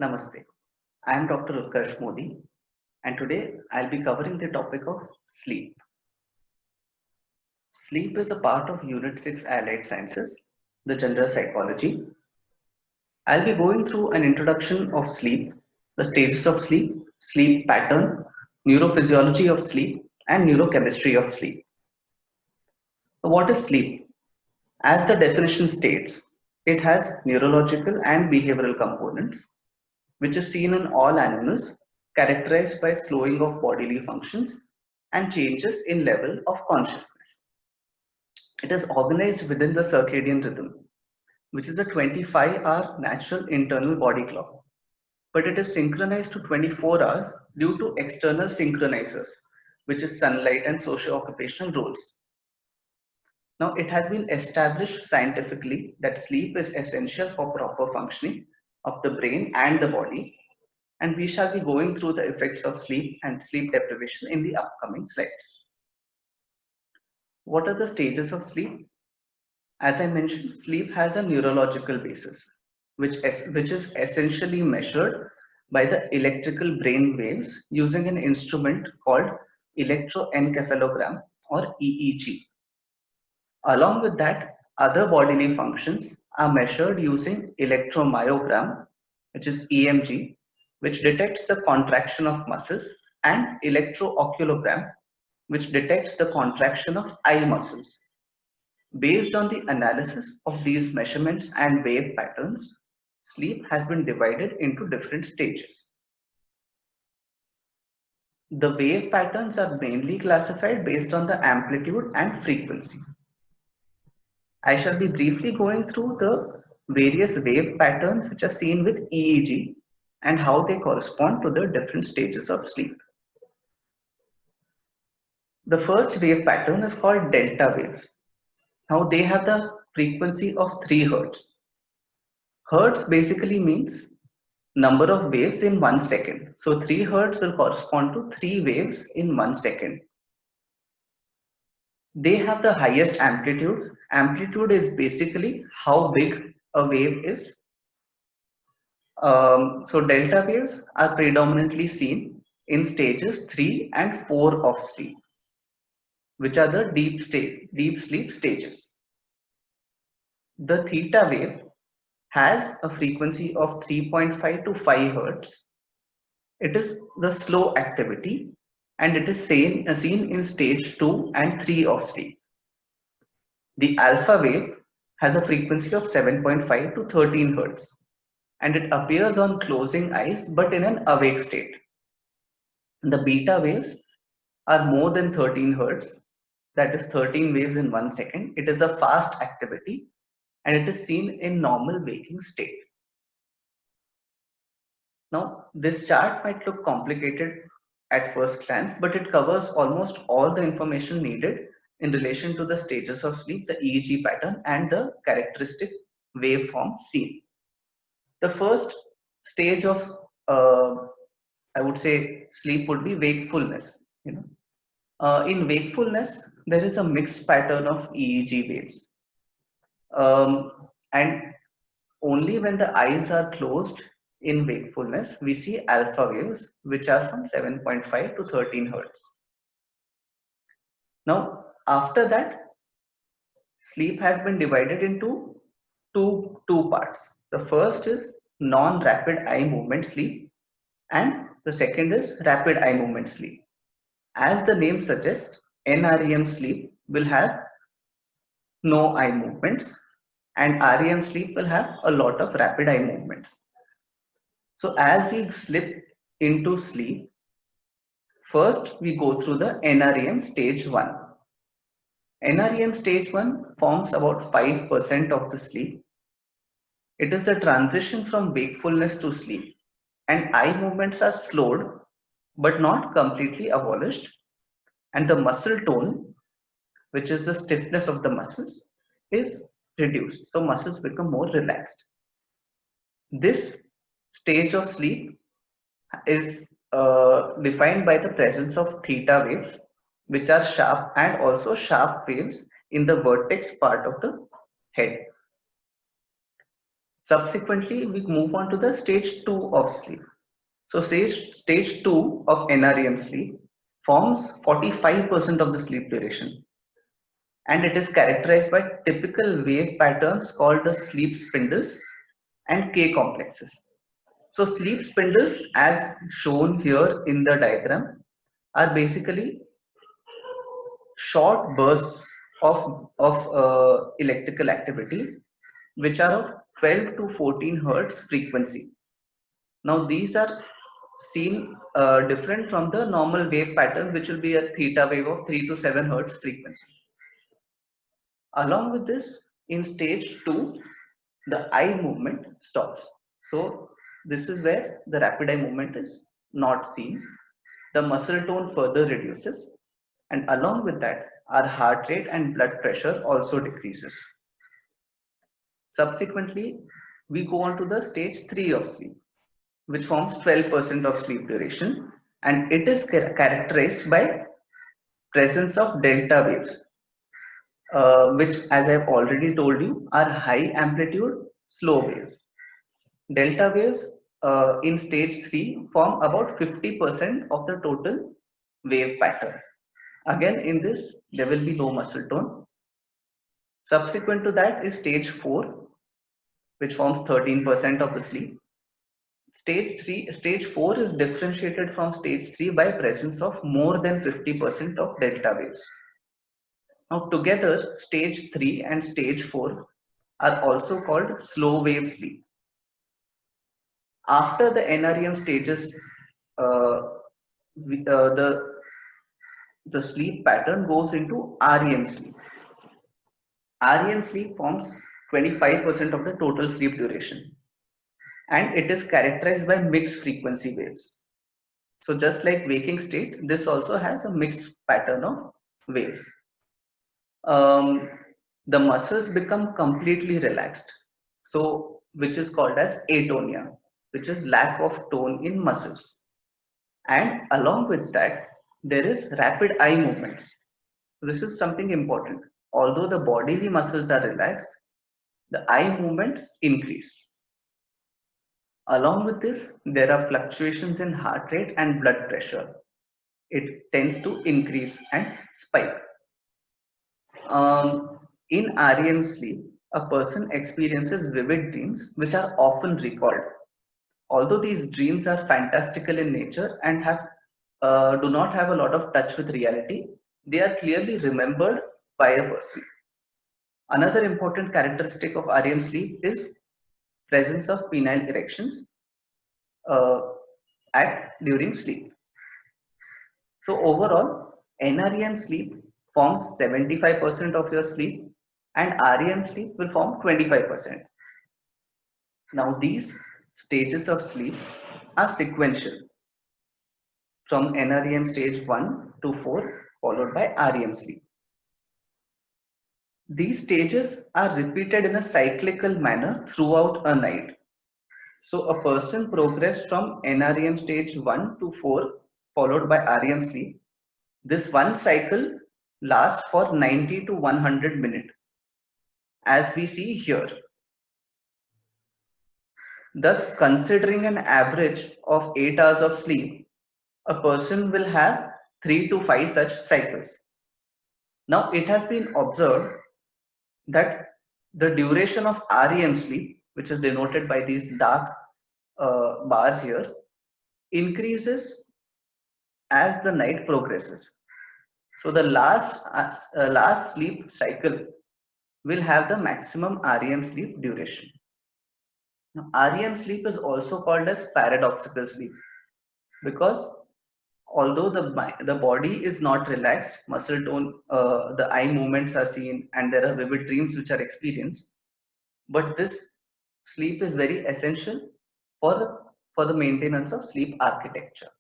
Namaste. I am Dr. Utkarsh Modi, and today I'll be covering the topic of sleep. Sleep is a part of Unit 6 Allied Sciences, the General Psychology. I'll be going through an introduction of sleep, the stages of sleep, sleep pattern, neurophysiology of sleep, and neurochemistry of sleep. So what is sleep? As the definition states, it has neurological and behavioral components, which is seen in all animals, characterized by slowing of bodily functions and changes in level of consciousness. It is organized within the circadian rhythm, which is a 25-hour natural internal body clock, but it is synchronized to 24 hours due to external synchronizers, which is sunlight and socio-occupational roles. Now, it has been established scientifically that sleep is essential for proper functioning of the brain and the body, and we shall be going through the effects of sleep and sleep deprivation in the upcoming slides. What are the stages of sleep? As I mentioned, sleep has a neurological basis, which is essentially measured by the electrical brain waves using an instrument called electroencephalogram or EEG. Along with that, other bodily functions are measured using electromyogram, which is EMG, which detects the contraction of muscles, and electrooculogram, which detects the contraction of eye muscles. Based on the analysis of these measurements and wave patterns, sleep has been divided into different stages. The wave patterns are mainly classified based on the amplitude and frequency. I shall be briefly going through the various wave patterns which are seen with EEG and how they correspond to the different stages of sleep. The first wave pattern is called delta waves. Now they have the frequency of 3 Hertz. Hertz basically means number of waves in 1 second. So 3 Hertz will correspond to 3 waves in 1 second. They have the highest amplitude. Amplitude is basically how big a wave is. So delta waves are predominantly seen in stages 3 and 4 of sleep, which are the deep sleep stages. The theta wave has a frequency of 3.5 to 5 Hertz. It is the slow activity and it is seen in stage 2 and 3 of sleep. The alpha wave has a frequency of 7.5 to 13 Hertz and it appears on closing eyes but in an awake state. The beta waves are more than 13 Hertz, that is 13 waves in 1 second. It is a fast activity and it is seen in normal waking state. Now, this chart might look complicated at first glance, but it covers almost all the information needed in relation to the stages of sleep, the EEG pattern, and the characteristic waveform seen. The first stage of, I would say, sleep would be wakefulness. In wakefulness, there is a mixed pattern of EEG waves, and only when the eyes are closed in wakefulness, we see alpha waves, which are from 7.5 to 13 Hertz. Now, after that, sleep has been divided into two parts. The first is non-rapid eye movement sleep, and the second is rapid eye movement sleep. As the name suggests, NREM sleep will have no eye movements, and REM sleep will have a lot of rapid eye movements. So as we slip into sleep, first we go through the NREM stage 1. NREM stage 1 forms about 5% of the sleep. It is the transition from wakefulness to sleep, and eye movements are slowed but not completely abolished, and the muscle tone, which is the stiffness of the muscles, is reduced. So muscles become more relaxed. This stage of sleep is defined by the presence of theta waves, which are sharp, and also sharp waves in the vertex part of the head. Subsequently, we move on to the stage 2 of sleep. So stage 2 of NREM sleep forms 45% of the sleep duration, and it is characterized by typical wave patterns called the sleep spindles and K complexes. So sleep spindles, as shown here in the diagram, are basically short bursts of electrical activity which are of 12 to 14 hertz frequency. Now these are seen different from the normal wave pattern, which will be a theta wave of 3 to 7 hertz frequency. Along with this, in stage 2, the eye movement stops. So this is where the rapid eye movement is not seen. The muscle tone further reduces, and along with that, our heart rate and blood pressure also decreases. Subsequently, we go on to the stage 3 of sleep, which forms 12% of sleep duration, and it is characterized by presence of delta waves, which, as I've already told you, are high amplitude slow waves. Delta waves in stage 3 form about 50% of the total wave pattern. Again, in this, there will be low muscle tone. Subsequent to that is stage 4, which forms 13% of the sleep. Stage 4 is differentiated from stage 3 by presence of more than 50% of delta waves. Now together, stage 3 and stage 4 are also called slow wave sleep. After the NREM stages, uh, the sleep pattern goes into REM sleep. REM sleep forms 25% of the total sleep duration, and it is characterized by mixed frequency waves. So just like waking state, this also has a mixed pattern of waves. Um, the muscles become completely relaxed, so which is called as atonia, which is lack of tone in muscles. And along with that, there is rapid eye movements. This is something important. Although the bodily muscles are relaxed, the eye movements increase. Along with this, there are fluctuations in heart rate and blood pressure. It tends to increase and spike. In REM sleep, a person experiences vivid dreams which are often recalled. Although these dreams are fantastical in nature and do not have a lot of touch with reality, they are clearly remembered by a person. Another important characteristic of REM sleep is presence of penile erections uh, at during sleep. So overall, NREM sleep forms 75% of your sleep, and REM sleep will form 25%. Now these stages of sleep are sequential from NREM stage 1 to 4 followed by REM sleep. These stages are repeated in a cyclical manner throughout a night. So a person progressed from NREM stage 1 to 4 followed by REM sleep. This one cycle lasts for 90 to 100 minutes, as we see here. Thus, considering an average of 8 hours of sleep, a person will have 3 to 5 such cycles. Now, it has been observed that the duration of REM sleep, which is denoted by these dark bars here, increases as the night progresses. So the last sleep cycle will have the maximum REM sleep duration. Now, REM sleep is also called as paradoxical sleep because although the body is not relaxed, muscle tone, the eye movements are seen, and there are vivid dreams which are experienced, but this sleep is very essential for the maintenance of sleep architecture.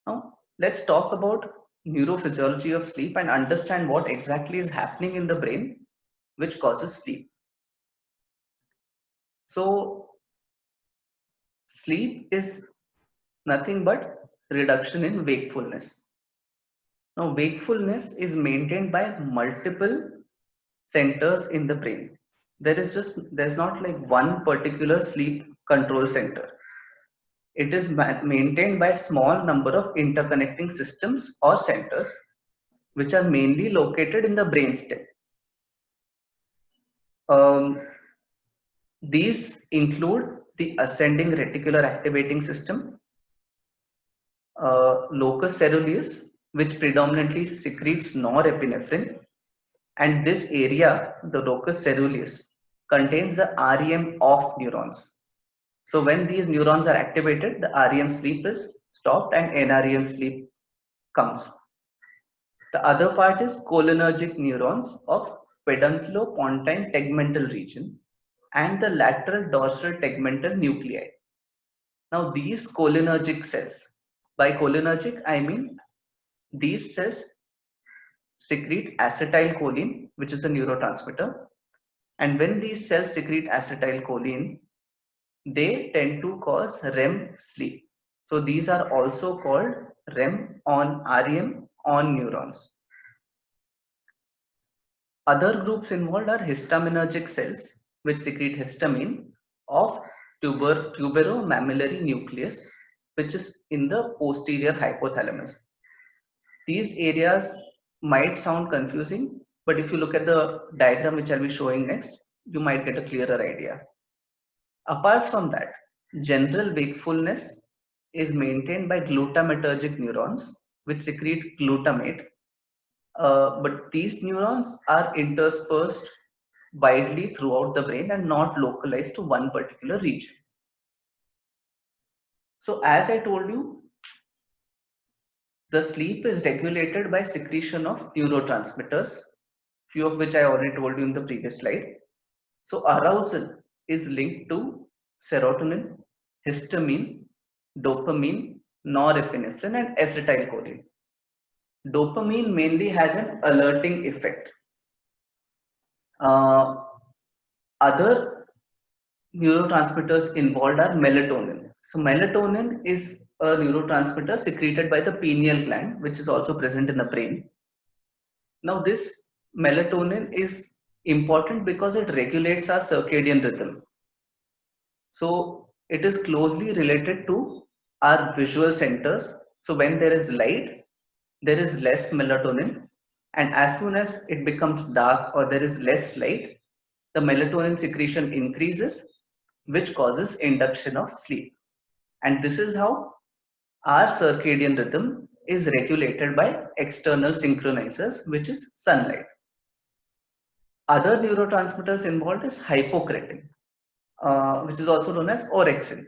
Now, let's talk about neurophysiology of sleep and understand what exactly is happening in the brain which causes sleep. So, sleep is nothing but reduction in wakefulness. Now, wakefulness is maintained by multiple centers in the brain. there's not like one particular sleep control center. It is maintained by small number of interconnecting systems or centers, which are mainly located in the brainstem. Um, these include the ascending reticular activating system, locus coeruleus, which predominantly secretes norepinephrine, and this area, the locus coeruleus, contains the REM off neurons. So when these neurons are activated, the REM sleep is stopped and NREM sleep comes. The other part is cholinergic neurons of pedunculopontine tegmental region and the lateral dorsal tegmental nuclei. Now these cholinergic cells, by cholinergic I mean these cells secrete acetylcholine, which is a neurotransmitter, and when these cells secrete acetylcholine, they tend to cause REM sleep. So these are also called REM on neurons. Other groups involved are histaminergic cells, which secrete histamine of tuberomammillary nucleus, which is in the posterior hypothalamus. These areas might sound confusing, but if you look at the diagram which I'll be showing next, you might get a clearer idea. Apart from that, general wakefulness is maintained by glutamatergic neurons, which secrete glutamate. But these neurons are interspersed widely throughout the brain and not localized to one particular region. So as I told you, the sleep is regulated by secretion of neurotransmitters, few of which I already told you in the previous slide. So arousal is linked to serotonin, histamine, dopamine, norepinephrine, and acetylcholine. Dopamine mainly has an alerting effect. Other neurotransmitters involved are melatonin. So melatonin is a neurotransmitter secreted by the pineal gland, which is also present in the brain. Now this melatonin is important because it regulates our circadian rhythm. So it is closely related to our visual centers. So when there is light, there is less melatonin, and as soon as it becomes dark or there is less light, the melatonin secretion increases, which causes induction of sleep. And this is how our circadian rhythm is regulated by external synchronizers, which is sunlight. Other neurotransmitters involved is hypocretin, which is also known as orexin.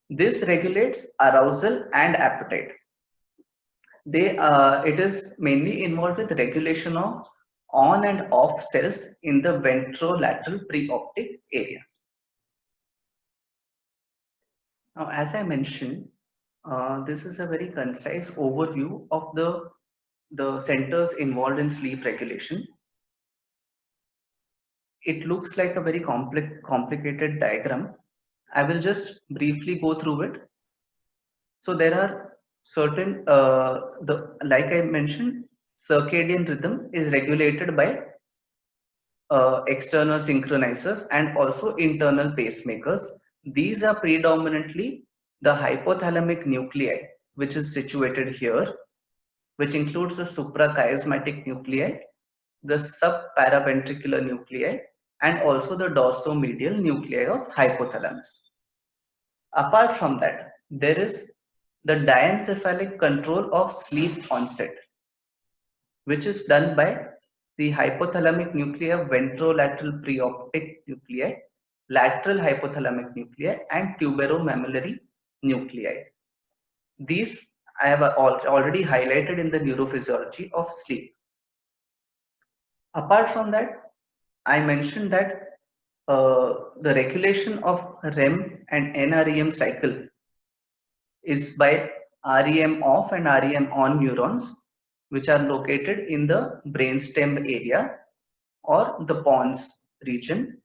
This regulates arousal and appetite. It is mainly involved with regulation of on and off cells in the ventrolateral preoptic area. Now, as I mentioned, this is a very concise overview of the centers involved in sleep regulation. It looks like a very complicated diagram. I will just briefly go through it. So there are certain, like I mentioned, circadian rhythm is regulated by external synchronizers and also internal pacemakers. These are predominantly the hypothalamic nuclei, which is situated here, which includes the suprachiasmatic nuclei, the subparaventricular nuclei, and also the dorsomedial nuclei of hypothalamus. Apart from that, there is the diencephalic control of sleep onset, which is done by the hypothalamic nuclei of ventrolateral preoptic nuclei, lateral hypothalamic nuclei, and tuberomammillary nuclei. These I have already highlighted in the neurophysiology of sleep. Apart from that, I mentioned that the regulation of REM and NREM cycle is by REM off and REM on neurons, which are located in the brainstem area or the pons region,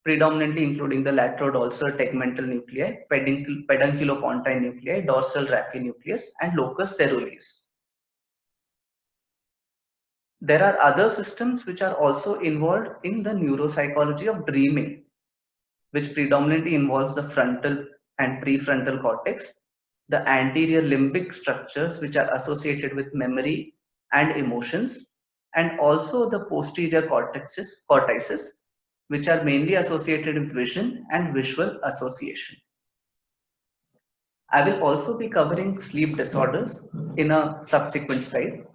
predominantly including the laterodorsal tegmental nuclei, pedunculopontine nuclei, dorsal raphe nucleus, and locus coeruleus. There are other systems which are also involved in the neuropsychology of dreaming, which predominantly involves the frontal and prefrontal cortex, the anterior limbic structures which are associated with memory and emotions, and also the posterior cortices which are mainly associated with vision and visual association. I will also be covering sleep disorders in a subsequent slide.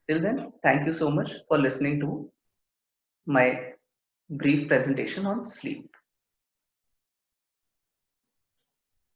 Till then, thank you so much for listening to my brief presentation on sleep.